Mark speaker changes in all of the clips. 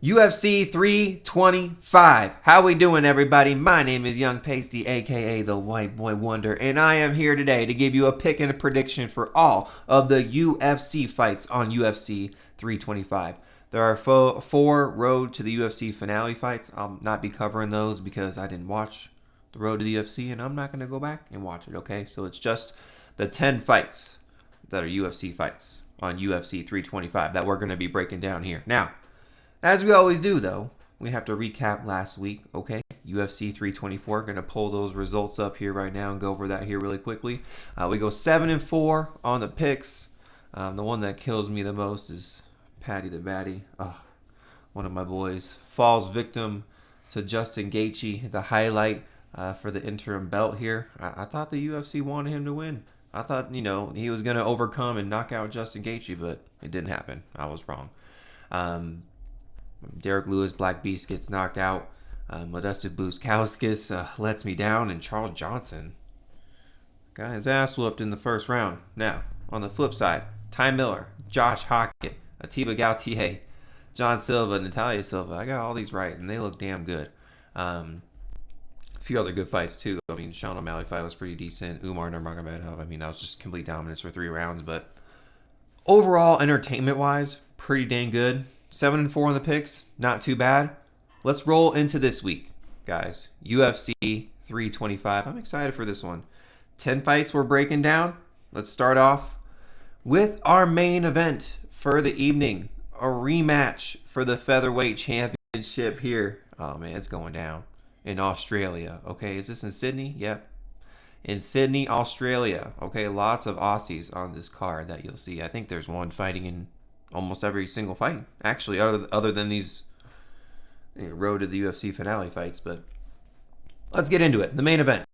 Speaker 1: UFC 325. How we doing, everybody? My name is Young Pasty, aka the White Boy Wonder, and I am here today to give you a pick and a prediction for all of the UFC fights on UFC 325. There are four Road to the UFC finale fights. I'll not be covering those because I didn't watch the Road to the UFC, and I'm not going to go back and watch it, okay? So it's just the 10 fights that are UFC fights on UFC 325 that we're going to be breaking down here. Now, as we always do, though, we have to recap last week, okay? UFC 324. Going to pull those results up here right now and go over that here really quickly. We go 7-4 on the picks. The one that kills me the most is Patty the Batty. Oh, one of my boys falls victim to Justin Gaethje. The highlight for the interim belt here. I thought the UFC wanted him to win. I thought, he was going to overcome and knock out Justin Gaethje, but it didn't happen. I was wrong. Derek Lewis, Black Beast, gets knocked out. Modestus Bukauskas lets me down. And Charles Johnson got his ass whooped in the first round. Now, on the flip side, Ty Miller, Josh Hockett, Atiba Gautier, John Silva, Natalia Silva. I got all these right, and they look damn good. A few other good fights, too. I mean, Sean O'Malley fight was pretty decent. Umar Nurmagomedov, that was just complete dominance for 3 rounds. But overall, entertainment-wise, pretty dang good. 7-4 on the picks, not too bad. Let's roll into this week, guys. UFC 325. I'm excited for this one. 10 fights we're breaking down. Let's start off with our main event for the evening. A rematch for the featherweight championship here. Oh, man, it's going down in Australia. Okay, is this in Sydney? Yep. In Sydney, Australia. Okay, lots of Aussies on this card that you'll see. I think there's one fighting in almost every single fight, actually, other than these Road to the UFC finale fights. But let's get into it. The main event.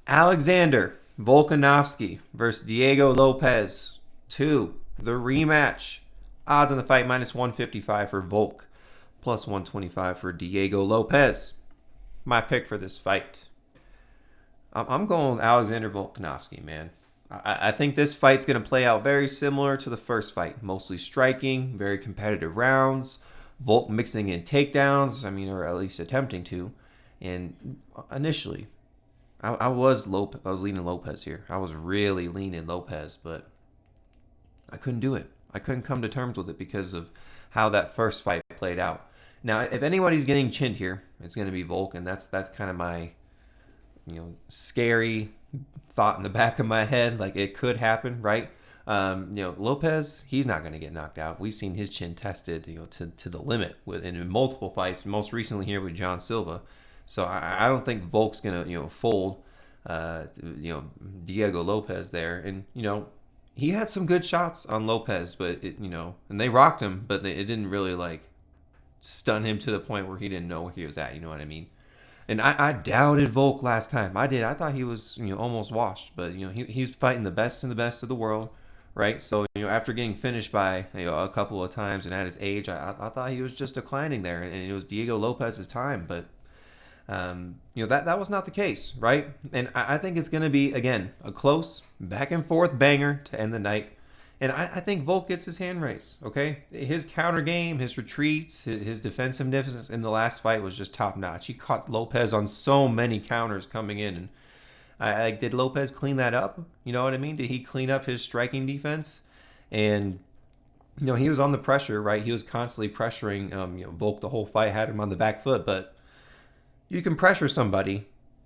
Speaker 1: Alexander Volkanovski versus Diego Lopes 2. The rematch. Odds on the fight -155 for Volk, +125 for Diego Lopes. My pick for this fight. I'm going with Alexander Volkanovski, man. I think this fight's going to play out very similar to the first fight. Mostly striking, very competitive rounds. Volk mixing in takedowns, or at least attempting to. And initially, I was leaning Lopes here. I was really leaning Lopes, but I couldn't do it. I couldn't come to terms with it because of how that first fight played out. Now, if anybody's getting chinned here, it's going to be Volk, and that's kind of my scary thought in the back of my head, like it could happen, right? Lopes, he's not going to get knocked out. We've seen his chin tested, to the limit in multiple fights. Most recently here with John Silva. So I don't think Volk's going to fold, Diego Lopes there. And he had some good shots on Lopes, but and they rocked him, but it didn't really stun him to the point where he didn't know where he was at. You know what I mean? And I doubted Volk last time. I did. I thought he was, almost washed. But, he's fighting the best of the world, right? So, after getting finished by, a couple of times and at his age, I thought he was just declining there. And it was Diego Lopes' time. But, that was not the case, right? And I think it's going to be, again, a close, back-and-forth banger to end the night. And I think Volk gets his hand raised, okay? His counter game, his retreats, his defensiveness in the last fight was just top-notch. He caught Lopes on so many counters coming in. And did Lopes clean that up? You know what I mean? Did he clean up his striking defense? And, he was on the pressure, right? He was constantly pressuring Volk the whole fight, had him on the back foot. But you can pressure somebody,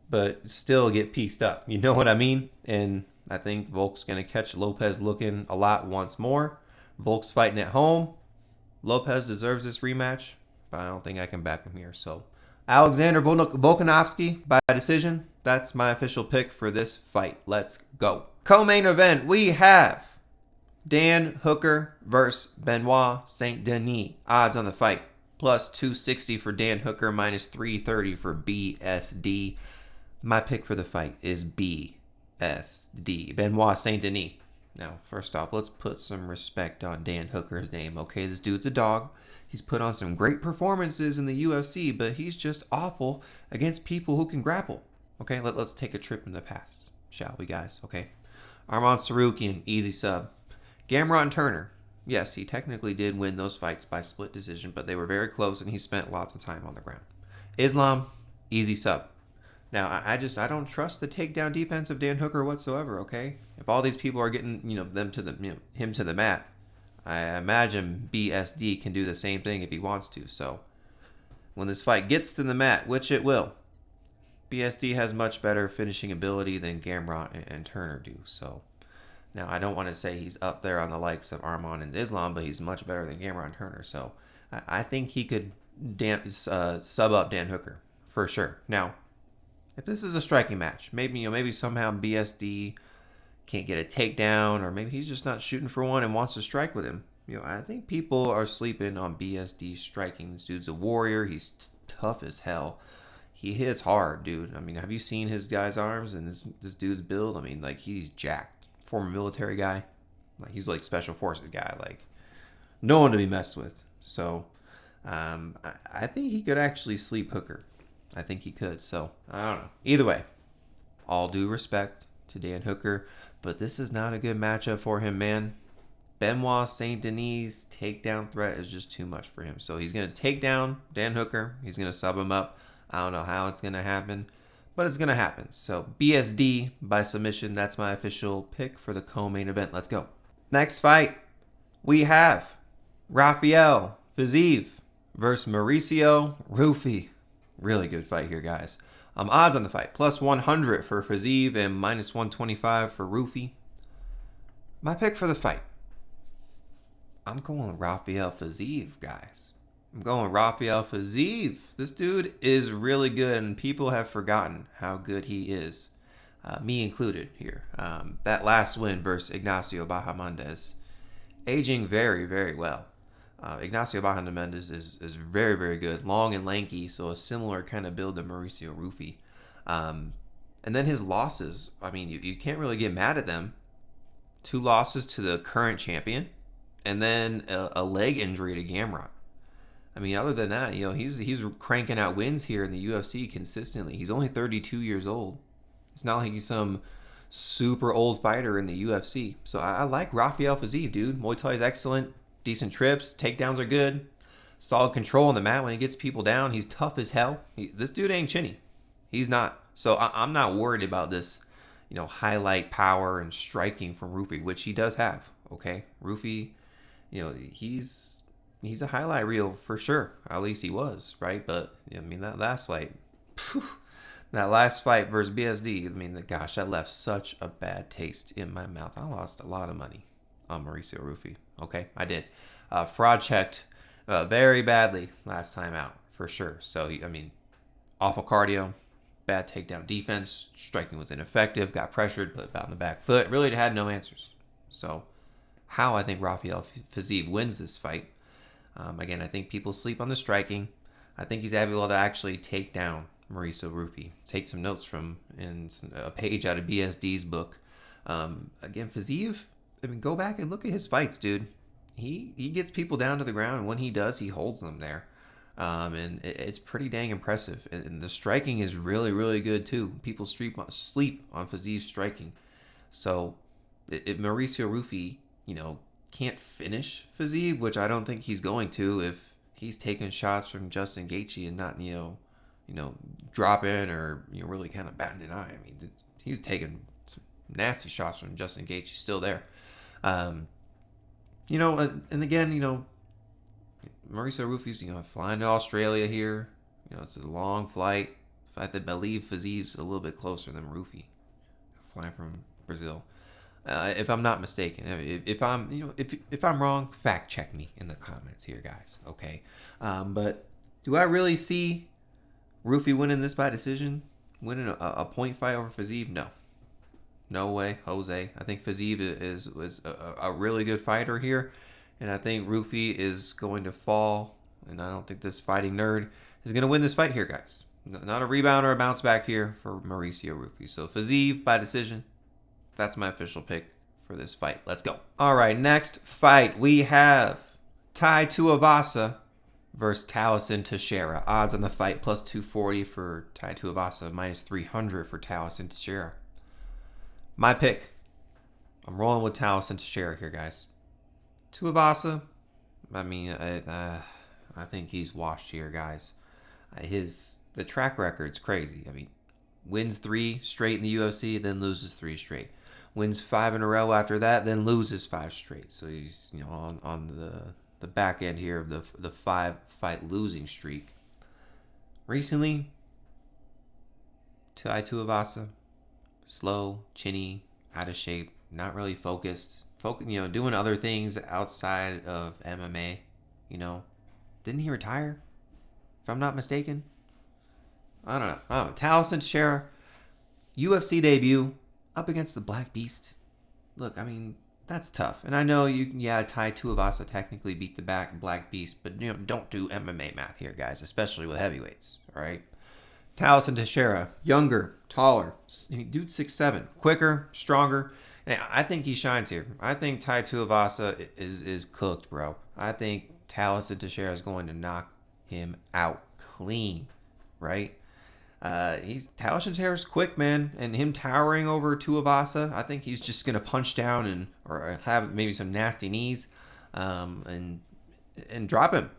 Speaker 1: but still get pieced up. You know what I mean? And I think Volk's going to catch Lopes looking a lot once more. Volk's fighting at home. Lopes deserves this rematch, but I don't think I can back him here. So Alexander Volkanovski by decision. That's my official pick for this fight. Let's go. Co-main event, we have Dan Hooker versus Benoit Saint Denis. Odds on the fight, +260 for Dan Hooker, -330 for BSD. My pick for the fight is BSD, Benoit Saint Denis. Now, first off, let's put some respect on Dan Hooker's name, okay? This dude's a dog. He's put on some great performances in the UFC, but he's just awful against people who can grapple. Okay, let's take a trip in the past, shall we, guys? Okay. Arman Sarukian, easy sub. Gamrot Turner, Yes, he technically did win those fights by split decision, but they were very close, and he spent lots of time on the ground. Islam, easy sub. Now, I don't trust the takedown defense of Dan Hooker whatsoever. Okay, if all these people are getting him to the mat, I imagine BSD can do the same thing if he wants to. So when this fight gets to the mat, which it will, BSD has much better finishing ability than Gamrot and Turner do. So now I don't want to say he's up there on the likes of Arman and Islam, but he's much better than Gamrot and Turner. So I think he could sub up Dan Hooker for sure. Now, if this is a striking match, maybe somehow BSD can't get a takedown, or maybe he's just not shooting for one and wants to strike with him. I think people are sleeping on BSD striking. This dude's a warrior. He's tough as hell. He hits hard, dude. I mean, have you seen his guy's arms and this dude's build? I mean, like, he's jacked. Former military guy. Like, he's like special forces guy. Like, no one to be messed with. So, I think he could actually sleep Hooker. I think he could. So, I don't know. Either way, all due respect to Dan Hooker, but this is not a good matchup for him, man. Benoit Saint Denis' takedown threat is just too much for him. So he's going to take down Dan Hooker. He's going to sub him up. I don't know how it's going to happen, but it's going to happen. So BSD by submission. That's my official pick for the co-main event. Let's go. Next fight, we have Rafael Fiziev versus Mauricio Rufy. Really good fight here, guys. Odds on the fight, plus 100 for Fiziev and minus 125 for Rufy. My pick for the fight, I'm going Rafael Fiziev, guys. I'm going Rafael Fiziev. This dude is really good, and people have forgotten how good he is. Me included here. That last win versus Ignacio Bahamondes, aging very, very well. Ignacio Bahamondes is very, very good. Long and lanky, so a similar kind of build to Mauricio Rufy. And then his losses, I mean, you can't really get mad at them. 2 losses to the current champion, and then a leg injury to Gamrot. I mean, other than that, he's cranking out wins here in the UFC consistently. He's only 32 years old. It's not like he's some super old fighter in the UFC. So I like Rafael Fiziev, dude. Muay Thai is excellent. Decent trips. Takedowns are good. Solid control on the mat when he gets people down. He's tough as hell. This dude ain't chinny. He's not. So I'm not worried about this, highlight power and striking from Rufy, which he does have. Okay, Rufy, he's a highlight reel for sure. At least he was, right? But I mean, that last fight, that last fight versus BSD. I mean, gosh, that left such a bad taste in my mouth. I lost a lot of money on Mauricio Rufy. Okay, I did. Fraud checked very badly last time out for sure. So I mean, awful cardio. Bad takedown defense, striking was ineffective, got pressured, put about on the back foot, really had no answers. So how I think Rafael Fiziev wins this fight, again, I think people sleep on the striking. I think he's able to actually take down Mauricio Rufy. Take some notes from in a page out of BSD's book. Again, Fiziev, I mean, go back and look at his fights, dude. He gets people down to the ground, and when he does, he holds them there. And it's pretty dang impressive. And the striking is really, really good too. People sleep on Fiziev's striking. So if Mauricio Rufy, can't finish Fiziev, which I don't think he's going to, if he's taking shots from Justin Gaethje and not, dropping or really kind of batting an eye. I mean, he's taking some nasty shots from Justin Gaethje, still there. And again, Mauricio Rufy's, flying to Australia here. It's a long flight. I believe Fiziev's a little bit closer than Rufy, flying from Brazil. If I'm not mistaken, if I'm wrong, fact check me in the comments here, guys. Okay, but do I really see Rufy winning this by decision, winning a point fight over Fiziev? No way, Jose. I think Fiziev was a really good fighter here. And I think Rufy is going to fall. And I don't think this fighting nerd is going to win this fight here, guys. Not a rebound or a bounce back here for Mauricio Rufy. So Fiziev by decision. That's my official pick for this fight. Let's go. All right, next fight. We have Tai Tuivasa versus Tailson Teixeira. Odds on the fight, plus 240 for Tai Tuivasa, minus 300 for Tailson Teixeira. My pick. I'm rolling with Tailson Teixeira here, guys. Tuivasa, I mean, I think he's washed here, guys. The track record's crazy. I mean, wins 3 straight in the UFC, then loses 3 straight. Wins 5 in a row after that, then loses 5 straight. So he's on the back end here of the 5-fight losing streak. Recently, Tai Tuivasa, slow, chinny, out of shape, not really focused. Doing other things outside of MMA. Didn't he retire? If I'm not mistaken. I don't know. Taliesin Teixeira, UFC debut up against the Black Beast. Look, I mean, that's tough. And I know Tai Tuivasa technically beat the Black Beast, but don't do MMA math here, guys, especially with heavyweights. All right. Taliesin Teixeira, younger, taller, dude 6'7", quicker, stronger. And I think he shines here. I think Tai Tuivasa is cooked, bro. I think Taliesin Teixeira is going to knock him out clean, right? Taliesin Teixeira's quick, man, and him towering over Tuivasa, I think he's just gonna punch down or have maybe some nasty knees, and drop him,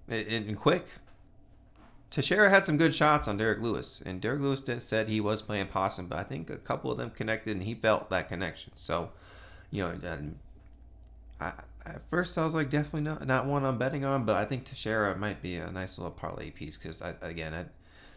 Speaker 1: and quick. Teixeira had some good shots on Derek Lewis, and Derek Lewis said he was playing possum, but I think a couple of them connected, and he felt that connection. So, at first I was like, definitely not one I'm betting on, but I think Teixeira might be a nice little parlay piece because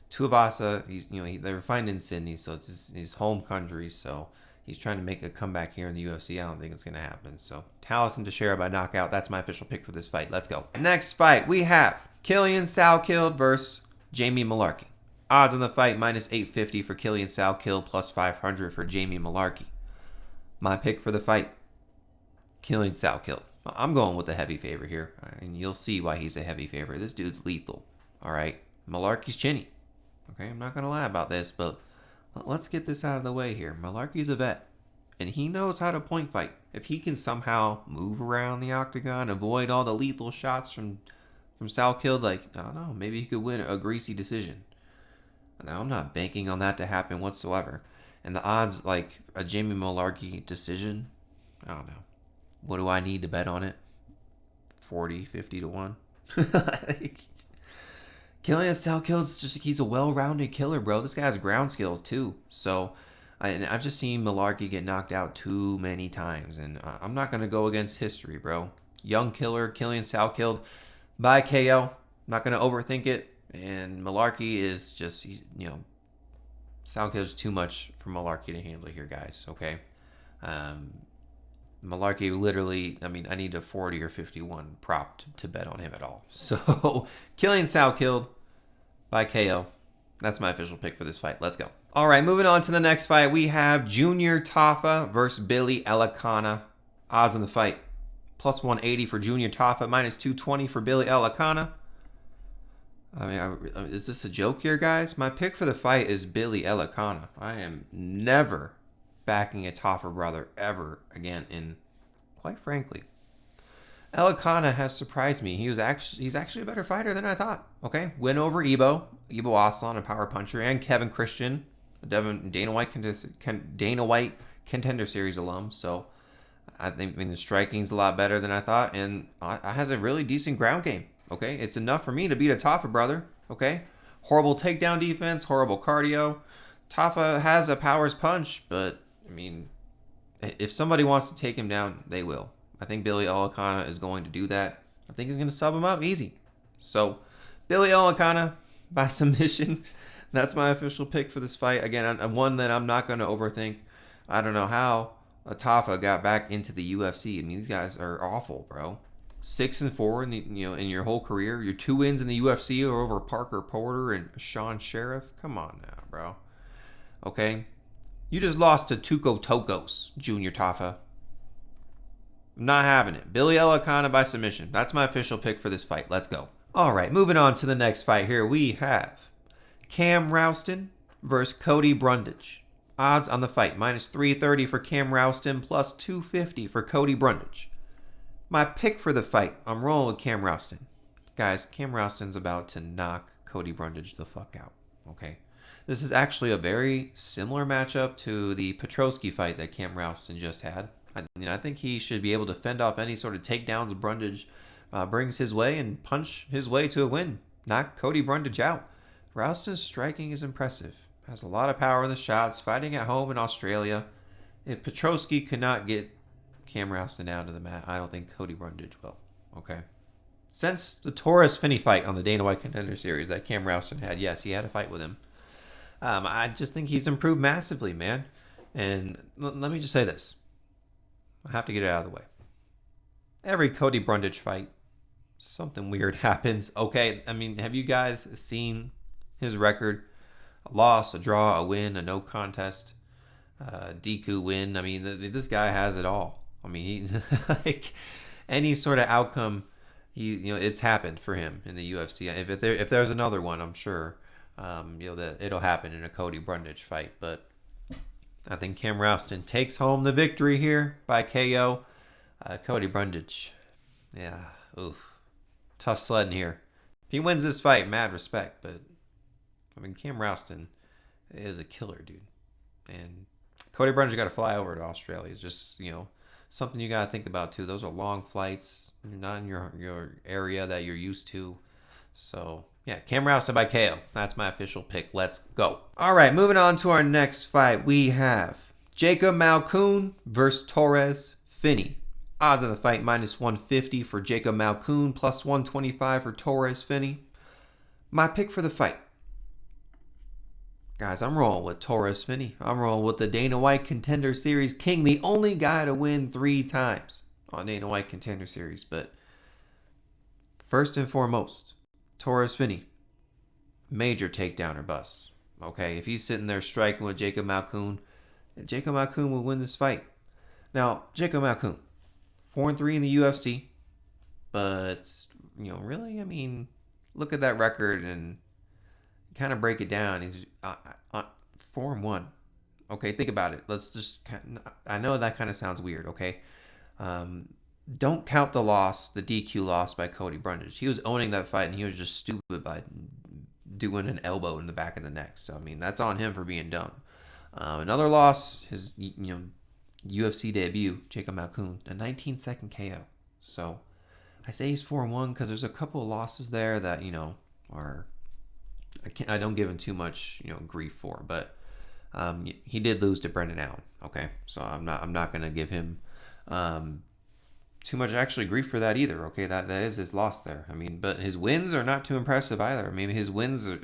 Speaker 1: Tuivasa, they were fighting in Sydney, so it's his home country, so he's trying to make a comeback here in the UFC. I don't think it's going to happen. So Taliesin Teixeira by knockout. That's my official pick for this fight. Let's go. Next fight, we have Killian Salkild versus Jamie Mullarkey. Odds on the fight, -850 for Killian Salkild, +500 for Jamie Mullarkey. My pick for the fight, Killian Salkild. I'm going with the heavy favorite here, and you'll see why he's a heavy favorite. This dude's lethal, all right? Mullarkey's chinny. Okay, I'm not going to lie about this, but let's get this out of the way here. Mullarkey's a vet, and he knows how to point fight. If he can somehow move around the octagon, avoid all the lethal shots from Salkild, I don't know, maybe he could win a greasy decision. Now, I'm not banking on that to happen whatsoever. And the odds, like a Jamie Mullarkey decision, I don't know. What do I need to bet on it? 40, 50 to 1? Killian Salkild's he's a well-rounded killer, bro. This guy has ground skills, too. So, I've just seen Mullarkey get knocked out too many times. And I'm not going to go against history, bro. Young killer, Killian Salkild by KO. I'm not going to overthink it. And Mullarkey is just, Salkild's too much for Mullarkey to handle here, guys. Okay? Mullarkey literally, I need a 40 or 51 prop to bet on him at all. So, Killian Salkild by KO. That's my official pick for this fight. Let's go. All right, moving on to the next fight. We have Junior Tafa versus Billy Elikana. Odds on the fight, +180 for Junior Tafa, -220 for Billy Elikana. Is this a joke here, guys? My pick for the fight is Billy Elikana. I am never backing a Tafa brother ever again, and quite frankly, Elikana has surprised me. He's actually a better fighter than I thought. Okay, win over Ibo Aslan, a power puncher, and Kevin Christian, a Dana White Contender Series alum. So I think the striking's a lot better than I thought, and I has a really decent ground game. Okay, it's enough for me to beat a Tafa brother. Okay, horrible takedown defense, horrible cardio. Tafa has a powers punch, but if somebody wants to take him down, they will. I think Billy Elikana is going to do that. I think he's going to sub him up easy. So, Billy Elikana by submission. That's my official pick for this fight. Again, one that I'm not going to overthink. I don't know how Tafa got back into the UFC. These guys are awful, bro. 6-4 in your whole career. Your 2 wins in the UFC are over Parker Porter and Sean Sheriff. Come on now, bro. Okay. You just lost to Tuco Tokos, Junior Tafa. I'm not having it. Billy Elikana by submission. That's my official pick for this fight. Let's go. All right, moving on to the next fight here. We have Cam Rouston versus Cody Brundage. Odds on the fight, -330 for Cam Rouston, +250 for Cody Brundage. My pick for the fight, I'm rolling with Cam Rouston. Guys, Cam Rouston's about to knock Cody Brundage the fuck out. Okay? This is actually a very similar matchup to the Petrosky fight that Cam Rouston just had. I think he should be able to fend off any sort of takedowns Brundage brings his way and punch his way to a win. Knock Cody Brundage out. Rousta's striking is impressive. Has a lot of power in the shots, fighting at home in Australia. If Petroski could not get Cam Rouston down to the mat, I don't think Cody Brundage will. Okay. Since the Torres Finney fight on the Dana White Contender Series that Cam Rouston had, yes, he had a fight with him. I just think he's improved massively, man. And let me just say this. I have to get it out of the way. Every Cody Brundage fight, something weird happens. Okay, I mean, have you guys seen his record? A loss, a draw, a win, a no contest, DQ win. I mean, this guy has it all. I mean, he like any sort of outcome, it's happened for him in the UFC. If there's another one, I'm sure, that it'll happen in a Cody Brundage fight. But I think Cam Rouston takes home the victory here by KO. Cody Brundage, yeah, oof, tough sledding here. If he wins this fight, mad respect, but I mean, Cam Rouston is a killer, dude. And Cody Brundage got to fly over to Australia. It's just, something you got to think about, too. Those are long flights. You're not in your area that you're used to. So, yeah, Cam Rouston by KO. That's my official pick. Let's go. All right, moving on to our next fight. We have Jacob Malkoun versus Torres Finney. Odds on the fight, -150 for Jacob Malkoun, +125 for Torres Finney. My pick for the fight. Guys, I'm rolling with Torres Finney. I'm rolling with the Dana White Contender Series king, the only guy to win 3 times on Dana White Contender Series. But first and foremost, Torres Finney, major takedown or bust. Okay, if he's sitting there striking with Jacob Malkoun will win this fight. Now, Jacob Malkoun, 4-3 in the UFC, but really, I mean, look at that record and kind of break it down. He's 4-1. Okay, think about it. Let's just. I know that kind of sounds weird. Okay, don't count the loss, the DQ loss by Cody Brundage. He was owning that fight, and he was just stupid by doing an elbow in the back of the neck. So I mean, that's on him for being dumb. Another loss, his UFC debut, Jacob Malkoun, a 19-second KO. So I say he's 4-1 because there's a couple of losses there that are. I don't give him too much, grief for, but he did lose to Brendan Allen. Okay, so I'm not gonna give him too much actually grief for that either. Okay, that is his loss there. I mean, but his wins are not too impressive either. I mean, his wins are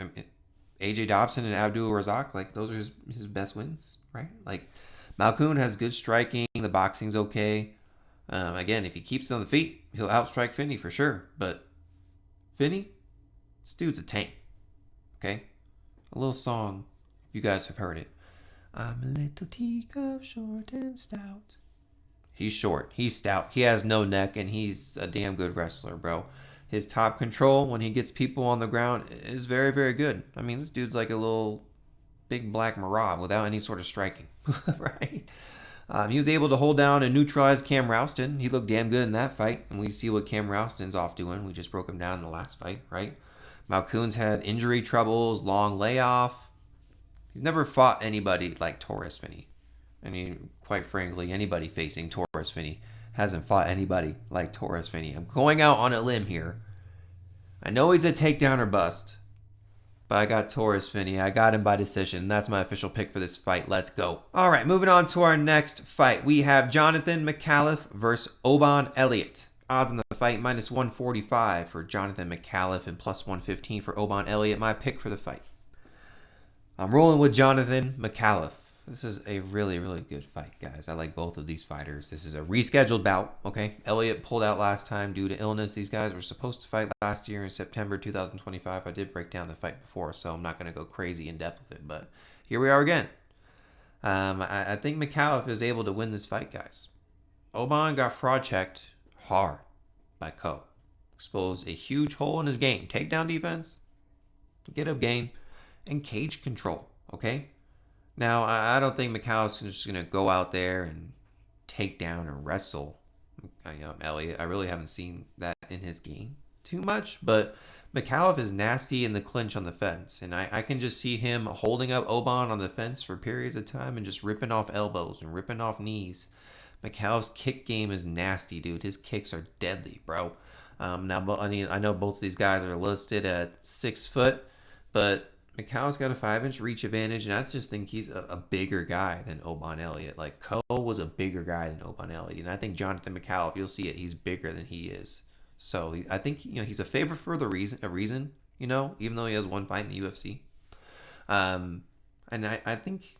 Speaker 1: AJ Dobson and Abdul Razak. Like those are his best wins, right? Like Malkoun has good striking. The boxing's okay. Again, if he keeps it on the feet, he'll outstrike Finney for sure. But Finney, this dude's a tank. Okay? A little song, if you guys have heard it. I'm a little teacup, short and stout. He's short. He's stout. He has no neck, and he's a damn good wrestler, bro. His top control, when he gets people on the ground, is very, very good. I mean, this dude's like a little big black Marab without any sort of striking, right? He was able to hold down and neutralize Cam Rouston. He looked damn good in that fight, and we see what Cam Rouston's off doing. We just broke him down in the last fight, right? Malkoun's had injury troubles, long layoff. He's never fought anybody like Torres Finney. I mean, quite frankly, anybody facing Torres Finney hasn't fought anybody like Torres Finney. I'm going out on a limb here. I know he's a takedown or bust, but I got Torres Finney. I got him by decision. That's my official pick for this fight. Let's go. All right, moving on to our next fight. We have Jonathan McAuliffe versus Oban Elliott. Odds on the fight, -145 for Jonathan McAuliffe and +115 for Oban Elliott. My pick for the fight. I'm rolling with Jonathan McAuliffe. This is a really, really good fight, guys. I like both of these fighters. This is a rescheduled bout, okay? Elliott pulled out last time due to illness. These guys were supposed to fight last year in September 2025. I did break down the fight before, so I'm not going to go crazy in depth with it, but here we are again. I think McAuliffe is able to win this fight, guys. Oban got fraud checked hard by Co. Exposed a huge hole in his game. Takedown defense, get up game, and cage control. Okay? Now, I don't think McAuliffe's just going to go out there and take down or wrestle Elliott. I really haven't seen that in his game too much, but McAuliffe is nasty in the clinch on the fence, and I can just see him holding up Oban on the fence for periods of time and just ripping off elbows and ripping off knees. Mikhail's kick game is nasty, dude. His kicks are deadly, bro. Now, I know both of these guys are listed at 6 foot, but Mikhail's got a 5-inch reach advantage, and I just think he's a bigger guy than Oban Elliott. Like, Ko was a bigger guy than Oban Elliott, and I think Jonathan Mikhail, if you'll see it, he's bigger than he is. So I think he's a favorite for a reason, even though he has one fight in the UFC. And I think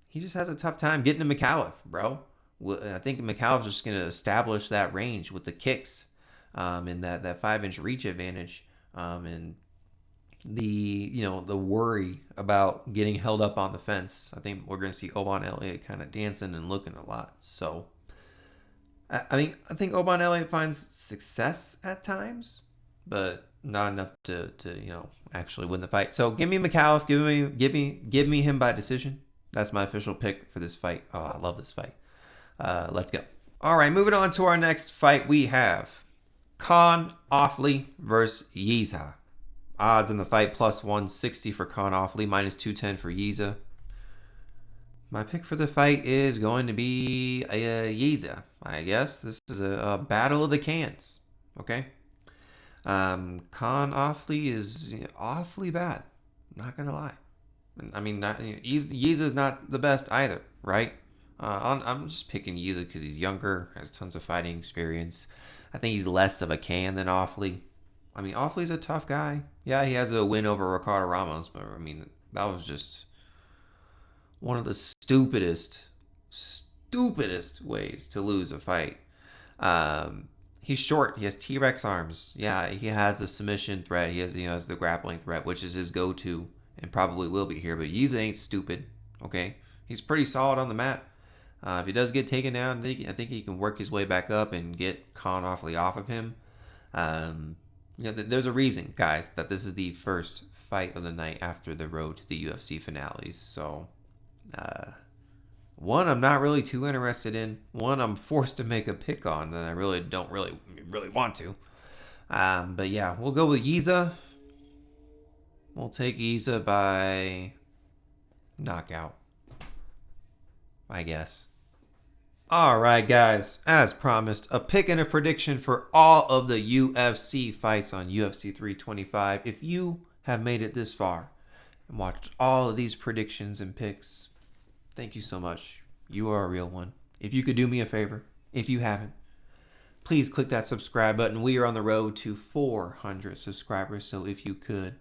Speaker 1: he just has a tough time getting to Mikhailov, bro. I think Mikhailov's just going to establish that range with the kicks and that 5-inch reach advantage. And the worry about getting held up on the fence. I think we're going to see Oban Elliott kind of dancing and looking a lot. So I think Oban Elliott finds success at times, but not enough to actually win the fight. So give me Mikhailov, give me him by decision. That's my official pick for this fight. Oh, I love this fight. Let's go. All right, moving on to our next fight, we have Khan Offley versus Yiza. Odds in the fight plus 160 for Khan Offley, minus 210 for Yiza. My pick for the fight is going to be Yiza, I guess. This is a battle of the cans, okay? Khan Offley is awfully bad. I'm not going to lie. I mean, Yiza is not the best either, right? I'm just picking Yiza because he's younger, has tons of fighting experience. I think he's less of a can than Offley. I mean, Offley's a tough guy. Yeah, he has a win over Ricardo Ramos, but I mean, that was just one of the stupidest ways to lose a fight. He's short. He has T-Rex arms. Yeah, he has the submission threat. He has the grappling threat, which is his go-to and probably will be here. But Yiza ain't stupid. Okay, he's pretty solid on the mat. If he does get taken down, I think he can work his way back up and get Khan Offley off of him. There's a reason, guys, that this is the first fight of the night after the road to the UFC finales. So, one I'm not really too interested in. One I'm forced to make a pick on that I really don't really want to. But yeah, we'll go with Yiza. We'll take Yiza by knockout, I guess. Alright guys, as promised, a pick and a prediction for all of the UFC fights on UFC 325. If you have made it this far and watched all of these predictions and picks, thank you so much. You are a real one. If you could do me a favor, if you haven't, please click that subscribe button. We are on the road to 400 subscribers, so if you could,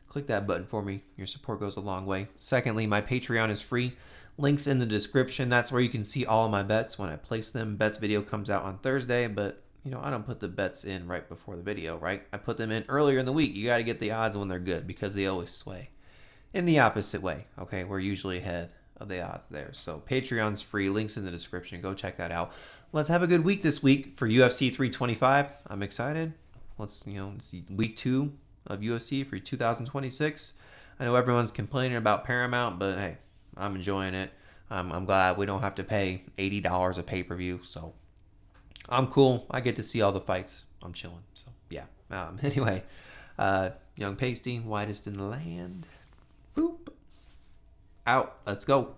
Speaker 1: click that button for me. Your support goes a long way. Secondly, my Patreon is free. Links in the description. That's where you can see all of my bets when I place them. Bets video comes out on Thursday, but I don't put the bets in right before the video, right? I put them in earlier in the week. You got to get the odds when they're good because they always sway in the opposite way. Okay, we're usually ahead of the odds there. So Patreon's free. Links in the description. Go check that out. Let's have a good week this week for UFC 325. I'm excited. Let's see week 2 of UFC for 2026. I know everyone's complaining about Paramount, but hey, I'm enjoying it. I'm glad we don't have to pay $80 a pay-per-view, so I'm cool. I get to see all the fights. I'm chilling. So yeah. Anyway, Young Pasty, whitest in the land. Boop. Out. Let's go.